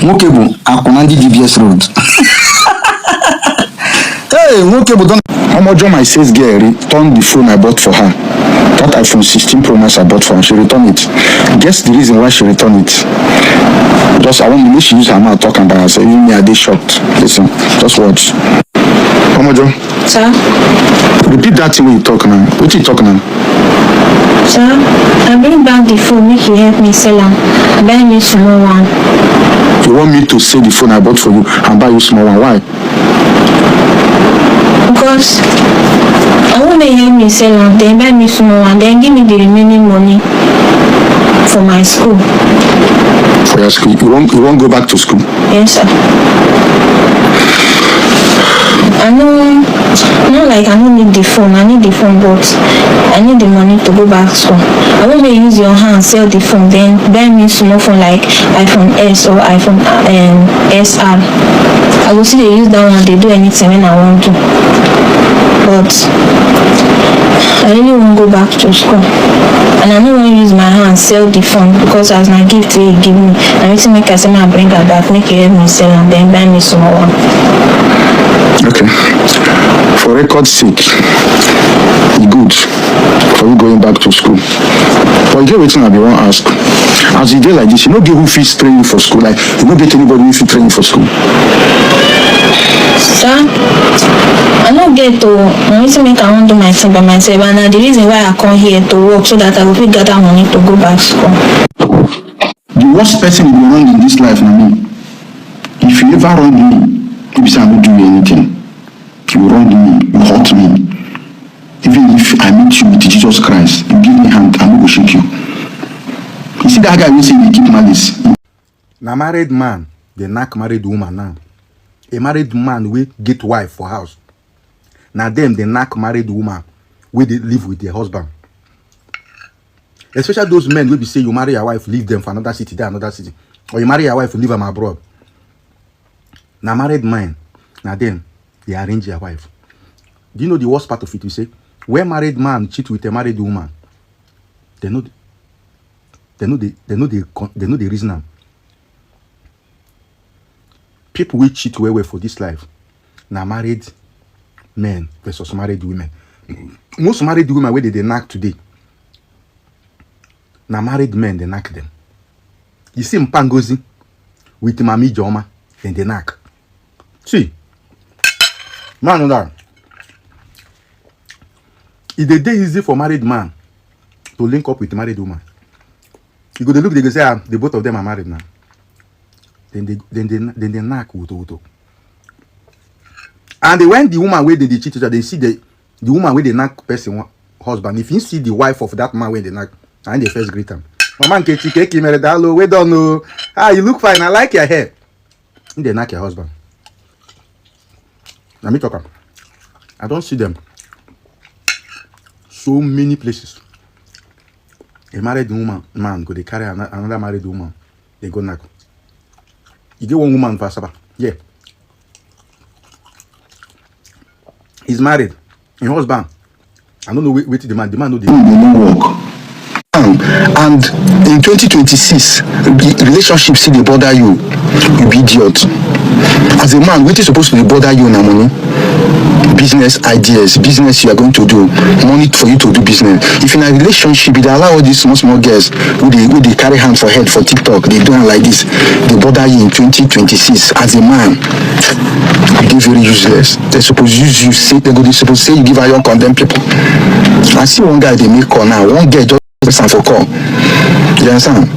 Mokebu, Akunandi DBS Road. Hey, Mokebu, don't. Omojo, my sales girl, returned the phone I bought for her. That iPhone 16 Pro Max I bought for her. She returned it. Guess the reason why she returned it? Just, I want to make she use her mouth talking about herself. Even me, I did shocked. Listen, just watch. Omojo. Sir? Repeat that thing when you talk now. What you talk now? Sir, I bring back the phone, make you help me sell am. Buy me small one. You want me to sell the phone I bought for you and buy you small one? Why? Because I want to help me sell am, then buy me small one, then give me the remaining money for my school. For your school? You won't go back to school? Yes, sir. I know, not like I don't need the phone, I need the phone, but I need the money to go back to school. I want to use your hand, sell the phone, then buy me small phone like iPhone S or iPhone SR. I will still use that one, they do anything when I want to. But I really won't go back to school. And I don't want to use my hand, sell the phone, because as my gift you give me, I need to make a I bring her back, make you help me sell and then buy me small one. Okay. For record's sake, it's good for you going back to school. But you get what I want to ask. As you do like this, you don't get who feels training for school. Like, you don't get anybody who feels training for school. Sir, I don't get to, I need to make I want to do myself by myself. And the reason why I come here to work so that I will fit gather money to go back to school. The worst person you will run in this life, na me. If you ever run me, maybe say I don't do you anything. You wrong me, you hurt me. Even if I meet you with Jesus Christ, you give me hand, I will shake you. You see that guy who say they keep malice. Na married man, they knack married woman now. A married man will get wife for house. Now them they knack married woman where they live with their husband. Especially those men will be say you marry your wife, leave them for another city, there another city. Or you marry your wife, leave them abroad. Now married man, now them they arrange their wife. Do you know the worst part of it? You say, when married man cheat with a married woman, they know the reason. People will cheat well for this life. Now married men versus married women. Most married women where they knack today. Now married men they knack them. You see Mpangozi with Mami Joma, then they knack. See. Man, that it's a day easy for married man to link up with a married woman. You go to look, they go say, the both of them are married now. Then they knack with. And when the woman where they cheat each other, they see the woman where they knack person husband. If you see the wife of that man when they knack, and they first greet him. Mama Kechi married, hello, we don't know. You look fine, I like your hair. And they knack your husband. Let me talk. I don't see them so many places. A married woman, man, go they carry another married woman, they go knack. You get one woman for Saba. Yeah. He's married. His husband. I don't know wait the man. The man know the work. And in 2026, relationships still they bother you. You be idiot. As a man, what is supposed to bother you now, money? Business ideas, business you are going to do, money for you to do business. If in a relationship, they allow all these small girls who they carry hand for head for TikTok, they do it like this, they bother you in 2026. As a man, they're very useless. They're supposed to use you, say they're supposed to say you give her your condemn people. I see one guy they make call now, one girl just for call. You understand?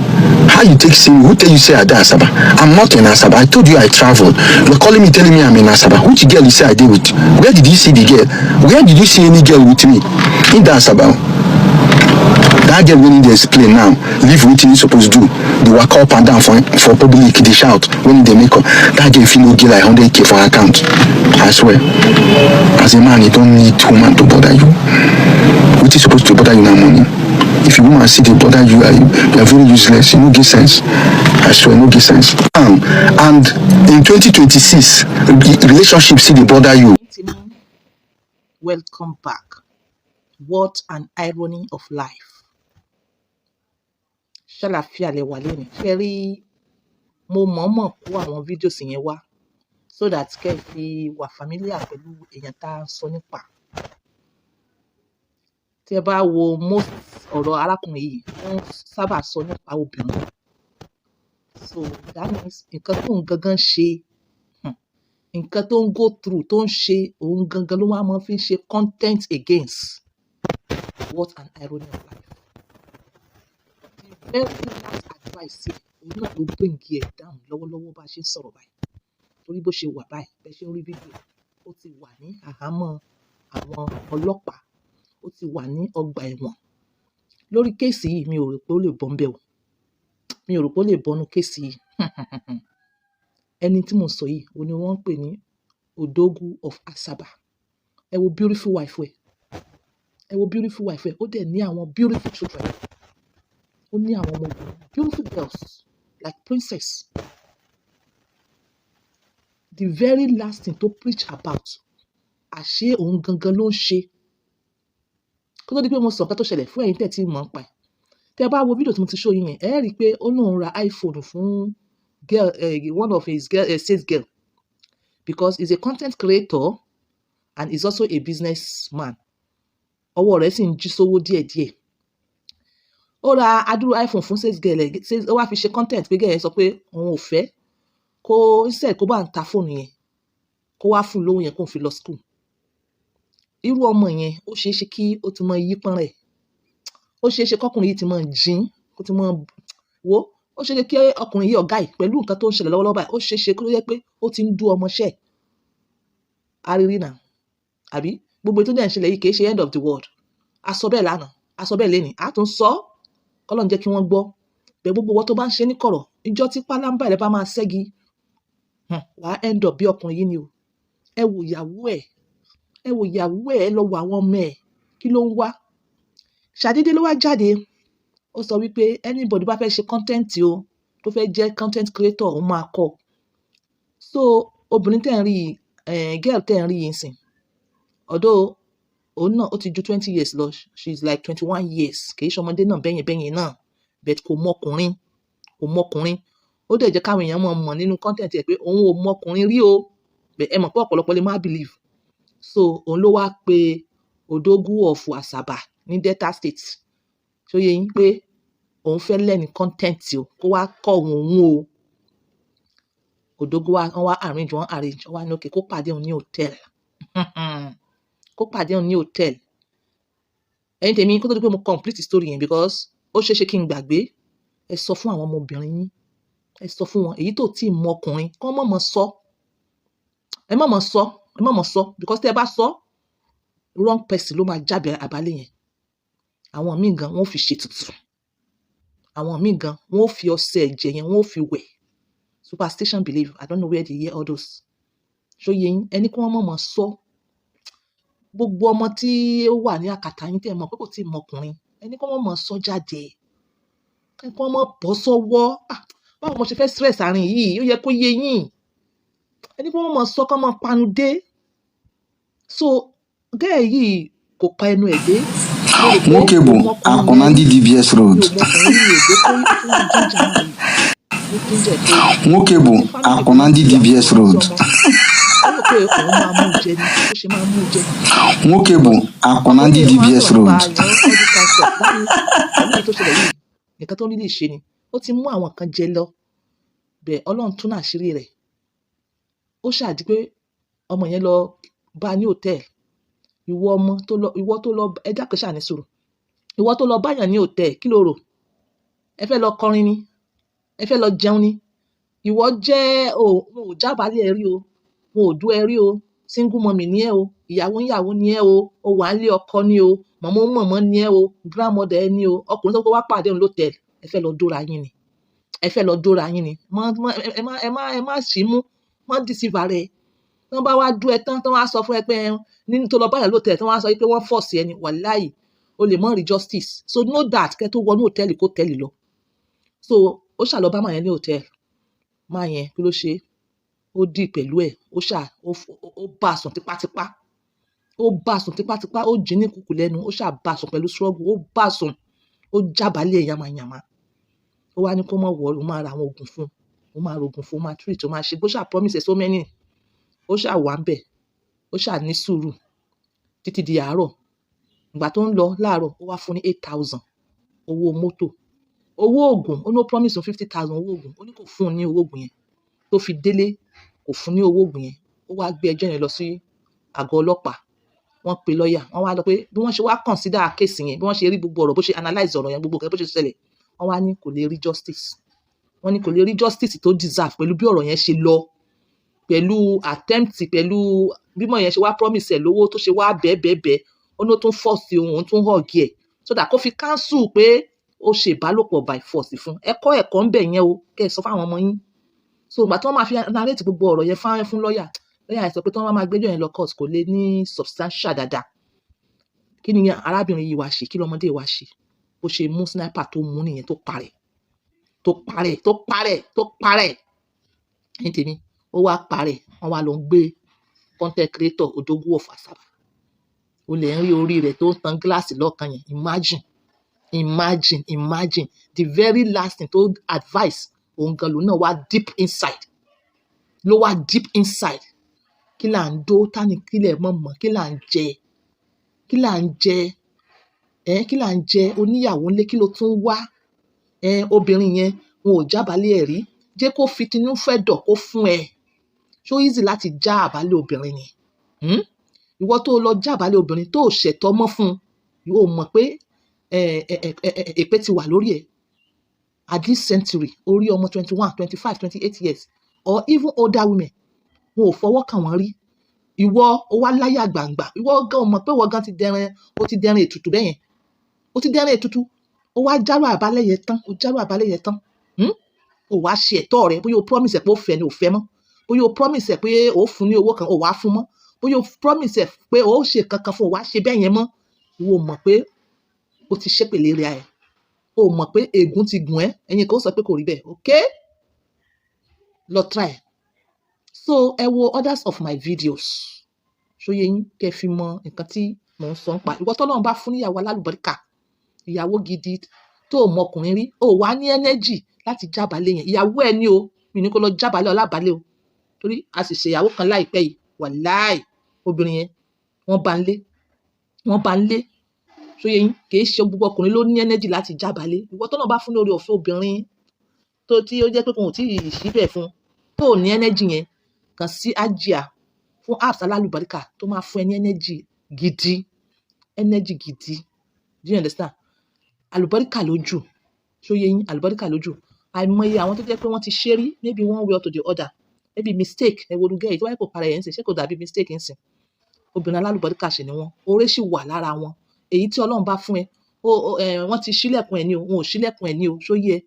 How you take sin? Who tell you say I die Asaba? I'm not in Asaba. I told you I traveled. You're calling me, telling me I'm in Asaba. Which girl you say I did with? Where did you see the girl? Where did you see any girl with me? In the Asaba. That girl when they explain now, leave what you supposed to do. They walk up and down for public, they shout when they make up. That girl feel no get like 100K for her account. I swear. As a man, you don't need woman to bother you. What is supposed to bother you now, money? If you woman see they bother you, you are very useless. You no get sense. I swear, no get sense. And in 2026, relationships see they bother you. Welcome back. What an irony of life. Ṣàlàáfíà lẹ wà lónìí. Very mo mọ̀ọ́mọ̀ kó àwọn fídíòs yẹn wá so that kẹ́ ẹ fi wà familiar pẹ̀lú èèyàn tá a sọ nípa. Tí ẹ bá wo most ọ̀rọ̀ arákùnrin yìí, wọ́n sábà sọ nípa obìnrin. So that means nǹkan tó ń gangan ṣe, nǹkan tó ń go through tó ń ṣe, òun gangan ló máa fi ń ṣe content against. What an irony of life. The very last advice òun náà ló bring ẹ̀ down lọ́wọ́lọ́wọ́ bá a ṣe ń sọ̀rọ̀ báyìí. Torí bó ṣe wà báyìí, bẹ́ẹ̀ ṣe ń rí fídíò, ó ti wà ní àhámọ́ àwọn ọlọ́pàá, ó ti wà ní ọgbà ẹ̀wọ̀n. Lórí kéèsì yìí, mi ò rò pé ó lè bọ́ ń bẹ̀ o. Mi ò rò pé ó lè bọ́nú kéèsì yìí. Ẹni tí mo sọ yìí, òun ni wọ́n ń pè ní Odogwu of Asaba. Ẹ wo beautiful wife ẹ̀. Ẹ wo beautiful wife ẹ̀. Ó dẹ̀ ní àwọn beautiful children. Ó ní àwọn ọmọbìnrin, beautiful girls, like princess. The very last thing to preach about, àṣé òun gangan ló ń ṣe. Kó tó di pé mo sọ nǹkan tó ṣẹlẹ̀ fún ẹ̀yin tẹ̀ tí mọ̀ ń pa ẹ̀. Tẹ́ bá wo fídíò tí mo ti show yín yẹn, ẹ rí i pé ó lóun ra iPhone fún girl, one of his sales girl, because he's a content creator and he's also a businessman. Ọwọ́ rẹ̀ sì ń jí sówó díẹ̀díẹ̀. Ó ra adúrú iPhone fún sales girl ẹ̀, ó wá fi ṣe content pé girl yẹn sọ pé òun ò fẹ́ kó instead kó bá ń ta fóònù yẹn, kó wá fún lówó yẹn kó fi lọ school. Irú ọmọ yẹn ó ṣeé ṣe kí ó ti mọ yí pọ́n rẹ̀. Ó ṣeé ṣe kọ́kùnrin yìí ti mọ jín, kó ti mọ wo. Ó ṣeé ṣe kí ọkùnrin yìí ọ̀gá yìí pẹ̀lú nǹkan tó ń ṣẹlẹ̀ lọ́wọ́lọ́wọ́ báyìí, ó ṣeé ṣe kó yẹ pé ó ti ń dú ọmọṣẹ́. Arírí náà, àbí gbogbo ètò dẹ̀ ń ṣẹlẹ̀ yìí kì í ṣe end of the world. A sọ bẹ́ẹ̀ lánàá, a sọ bẹ́ẹ̀ lénìí, a tún sọ kọ́lọ́n jẹ́ kí wọ́n gbọ́. Bẹ́ẹ̀ gbogbo wọn tó bá ń ṣe ní kọ̀rọ̀, ìjọ tí pálámbà rẹ̀ bá máa ṣẹ́gi, wàá end up bí ọkùnrin yìí ni o. Ẹ wo ìyàwó ẹ̀, ẹ wo ìyàwó ẹ̀, ẹ lọ wo àwọn ọmọ ẹ̀, kí ló ń wá? Ṣàdédé ló wá jáde, ó sọ wípé anybody bá fẹ́ ṣe content o, tó fẹ́ jẹ́ content creator, òun máa kọ́. So obìnrin tẹ̀ ń rí, girl tẹ̀ ń rí yìí sìn, although òun náà ó ti ju 20 years lọ, she is like 21 years, kì í ṣe ọmọdé náà bẹ́yẹn náà, but kò mọkùnrin, kò mọkùnrin. Ó dẹ̀ jẹ́ káwọn èèyàn mọ̀ nínú content ẹ̀ pé òun ò mọkùnrin rí o, ẹ mọ̀ pé ọ̀pọ̀lọpọ̀ lè má believe. So òun ló wá pe Odogwu of Asaba ní Delta State. Ṣó yé yín pé òun fẹ́ lẹ́ni content o, kó wá kọ́ òun o. Odogwu wọ́n wá arrange, wọ́n wá ní okay kó pàdé òun ní hotel. Kó pàdé òun ní hotel. Ẹ̀yin tèmi, kó tó di pé mo complete story yẹn, because ó ṣeé ṣe kí n gbàgbé. Ẹ sọ fún àwọn ọmọbìnrin yín, ẹ sọ fún wọn, èyí tó tí ì mọ ọkùnrin, kọ́ mọ̀ mọ̀ sọ. Ẹ má mọ̀ sọ, ẹ má mọ̀ sọ, because tẹ́ ẹ bá sọ, wrong person ló máa jábẹ̀ àbálẹ̀ yẹn. Àwọn míì gan wọ́n fi ṣètùtù. Àwọn míì gan wọ́n fi ọṣẹ ẹ̀jẹ̀ yẹn wọ́n fi wẹ̀. Superstition belief, I don't know where they hear all those. Ṣó yé yín, ẹni kí wọ́n mọ̀ mọ̀ sọ. Gbogbo ọmọ tí ó wà ní àkàtà yín tẹ́ ẹ mọ̀ pé kò tí ì mọ ọkùnrin, ẹni kí wọ́n mọ̀ sọ jáde. Ẹni kí wọ́n mọ̀ bọ́ sọ́wọ́. Báwo mo ṣe fẹ́ stress àárín yìí, ó yẹ kó yé yín. Ẹni kí wọ́n mọ̀ sọ kán mọ̀ panu dé. So gẹ́ẹ̀ yìí kò pa ẹnu ẹ̀ dé. Nwoke bụ Akunandi DBS Road. Nwoke bụ Akunandi DBS Road. Nwoke bụ Akunandi DBS Road. Nǹkan tó nílé ṣe ni ó ti mú àwọn kan jẹ lọ, bẹ́ẹ̀ Ọlọ́run tún àṣírí rẹ̀. Ó ṣàdí pé ọmọ yẹn lọ bá ní hòtẹ́ẹ̀lì. Ìwọ tó lọ ẹ dákẹ́ ṣáà ní sùúrù. Ìwọ tó lọ báyàn ní hòtẹ́ẹ̀lì, kí ló rò? Ẹ fẹ́ lọ kọrin ni? Ẹ fẹ́ lọ jẹun ni? Ìwọ jẹ́ wọn ò jábàálẹ̀ ẹ rí o, wọn ò dú ẹ rí o, single mommy ni ẹ o, ìyàwó ni ẹ o wà nílé ọkọ ni o, mọ̀mọ́ ni ẹ o, grandmother ẹ ni o, ọkùnrin tó kó wá pàdé òun lótẹ́ẹ̀lì, ẹ fẹ́ lọ dóra yín ni. Ẹ fẹ́ lọ dóra yín ni. Ẹ má ṣì mú, má deceive rẹ̀. Tí wọ́n bá wá dú ẹ tán, tí wọ́n á sọ fún ẹ pé nínú tó lọ báyàn lótẹ́ẹ̀lì, tí wọ́n á sọ pé wọ́n force ẹni, wàláhì o lè mọ̀ rí justice. So know that kẹ́ tó wọnú hòtẹ́ẹ̀lì kó tẹ́lì lọ. So ó ṣà lọ bá màá yẹn ní hòtẹ́ẹ̀lì. Máa yẹn kí ló ṣe? Ó dì pẹ̀lú ẹ̀, ó bá a sùn tipátipá. Ó bá a sùn tipátipá, ó jí ní kùkù lẹ́nu, ó ṣà bá a sùn pẹ̀lú struggle, ó bá a sùn, ó jábàálẹ̀ yamayama. Ó wá ní kó mọ̀ wọ̀, ó máa ra àwọn oògùn fún un. ó máa rògùn fún, ó máa treat, ó máa ṣe bó ṣáà promise ẹ̀ so many, ó ṣáà wà ń bẹ̀, ó ṣáà ní sùúrù títí di àárọ̀. Ìgbà tó ń lọ láàárọ̀ ó wá fún ní 8,000 owó mọ́tò, owó oògùn ó ló promise 50,000 owó oògùn, ó ní kò fún un ní owó oògùn yẹn tó fi délé, kò fún ní owó oògùn yẹn. Ó wá gbé ẹjọ́ yẹn lọ sí àgọ́ ọlọ́pàá, wọ́n pe lọ́ọ̀yà, wọ́n wá lọ pé bí wọ́n ṣe wá consider case yẹn, bí wọ́n ṣe rí gbogbo ọ̀rọ̀, bó ṣe analyse ọ̀rọ̀ yẹn, gbogbo nǹkan bó ṣe ṣẹlẹ̀, wọ́n wá ní kò lè rí justice. Wọ́n ní kò lè rí justice tó deserve pẹ̀lú bí ọ̀rọ̀ yẹn ṣe lọ, pẹ̀lú attempt, pẹ̀lú bí mọ̀ yẹn ṣe wá promise ẹ̀ lówó tó ṣe wá bẹ́ẹ̀ ó ní ó tún force òun tún hug ẹ̀ so that kó fi cancel pé ó ṣe ìbálòpọ̀ by force fún. Ẹ̀kọ́ ń bẹ̀ yẹn o, kẹ́ ẹ sọ fáwọn ọmọ yín. So ìgbà tí wọ́n máa fi narrate gbogbo ọ̀rọ̀ yẹn fún lọ́ọ̀yà, lọ́ọ̀yà sọ pé tí wọ́n máa gbẹ́jọ́ yẹn lọ court kò lè ní substantial dáadáa. Kí ni arábìnrin yìí wá ṣe? Kí lọmọdé wá ṣe? Bó ṣe mú sniper tó mú nìyẹn, tó parẹ́ ní tèmi, ó wá parẹ́. Wọ́n wá lọ gbé content creator Odogwu of Asaba, o lè rí orí rẹ̀ tó ń tan gíláàsì lọ́ọ̀kan yẹn. Imagine the very last thing tó advice òun gan lòun náà wá deep inside. Kí là ń dó tani, kí lẹ̀ mọ̀, kí là ń jẹ oníyàwó ńlé, kí ló tún wá? Obìnrin yẹn wọn ò jábálẹ̀ ẹ̀ rí, jẹ́ kó fi tinú fẹ́ dọ̀ kó fún ẹ. Ṣó easy láti já àbálẹ̀ obìnrin yẹn? Ìwọ tó lọ já àbálẹ̀ obìnrin tó ṣẹ̀tọ́ mọ́ fún, yóò mọ̀ pé èpè ti wà lórí ẹ̀. At this century, orí ọmọ 21, 25, 28 years or even older women, wọn ò fọwọ́ kàn wọ́n rí. Ìwọ ó wá láyà gbàǹgbà, ìwọ gan mọ̀ pé ìwọ gan ti dẹran ètùtù bẹ́yẹn. Ó ti dẹran ètùtù, ó wá járò àbálẹ̀ yẹn tán. Ó wá ṣe ẹ̀tọ́ rẹ̀, bóyá o promise ẹ̀ pé ó fẹ́ ni ò fẹ́ mọ́, bóyá o promise ẹ̀ pé ó fún ní owó kan ó wá fún mọ́, bóyá o promise ẹ̀ pé ó ṣe kankan fún ó wá ṣe bẹ́ẹ̀ yẹn mọ́. Ìwọ mọ̀ pé ó ti ṣépèlé rẹ̀ ẹ̀, ó mọ̀ pé ègún ti gùn ẹ́, ẹ̀yin kan ó sọ pé kò rí bẹ́ẹ̀, okay? Lọ try. So ẹ wo others of my videos, ṣóyé yín kẹ́ fi mọ nǹkan tí mò ń sọ ń pa. Ìwọ tọ́lọ́run bá fún níyàwó alálùbáríkà, ìyàwó gidi tó mọ ọkùnrin rí, ó wá ní energy láti jábàálẹ̀ yẹn. Ìyàwó ẹ ní o, mi ní kó lọ jábàálẹ̀ ọlábàálẹ̀ o, torí a sì ṣe ìyàwó kan láìpẹ́ yìí, wàláì obìnrin yẹn wọ́n bá ń lé. Ṣóyé yín kì í ṣe gbogbo ọkùnrin ló ní energy láti jábàálẹ̀. Ìwọ tọ́lọ́run bá fún ní oore ọ̀fẹ́ obìnrin tí ó jẹ́ pé kò tí ì síbẹ̀ fún, tó ní energy yẹn, kàn sí Ajia fún apps alálùbáríkà tó máa fún ẹ ní energy gidi. Do you understand? Àlùbáríkà lójú, ṣóyé yín, àlùbáríkà lójú. Àìmọye àwọn tó jẹ́ pé wọ́n ti ṣe rí, maybe one way or to the other, maybe mistake. Ẹ wo olùgẹ́ yìí tó wáyé kò para ẹ̀ ń sìn, ṣé kò dàbí mistake ń sìn? Obìnrin alálùbáríkà ṣì ni wọ́n, oore ṣì wà lára wọn. Èyí tí Ọlọ́run bá fún ẹ, wọ́n ti ṣílẹ̀kùn ẹ̀ ní o, wọn ò ṣílẹ̀kùn ẹ̀ ní o, ṣóyé ẹ.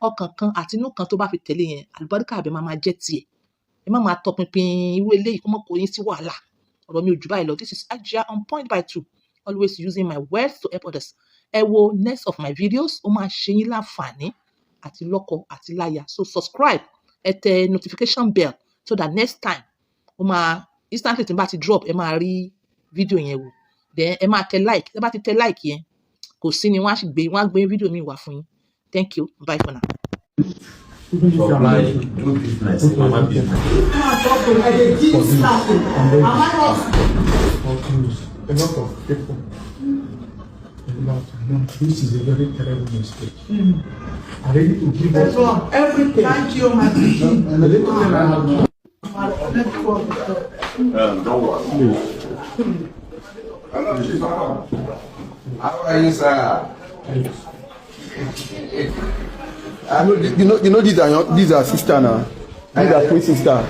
Ọkàn kan àti inú kan tó bá fi tẹ̀lé yẹn, àlùbáríkà àbẹ̀ máa jẹ́ tiẹ̀. Ẹ má máa tọpinpin irú eléyìí kó mọ̀ kó yín sí wàhálà. Ọ̀rọ̀ mi ò jù báyìí lọ. This is Ajia on point by 2, always using my words to help others. Ẹ wo next of my videos, ó máa ṣe yín láǹfààní àti lọ́kọ àti láya. So subscribe, ẹ tẹ notification bell so that next time ó máa instantly tí n bá ti drop ẹ máa rí fídíò yẹn wò. Then ẹ máa tẹ like, ẹ bá ti tẹ like yẹn kò sí ni wọ́n á gbé fídíò mi wá fún yín. Thank you, bye for now. Supply, do business, mama business. A lot of people. This is a very terrible mistake. I ready to give up everything. Thank you, my baby. Don't worry. How are you, sir? You know these are sister now. These are twin sister.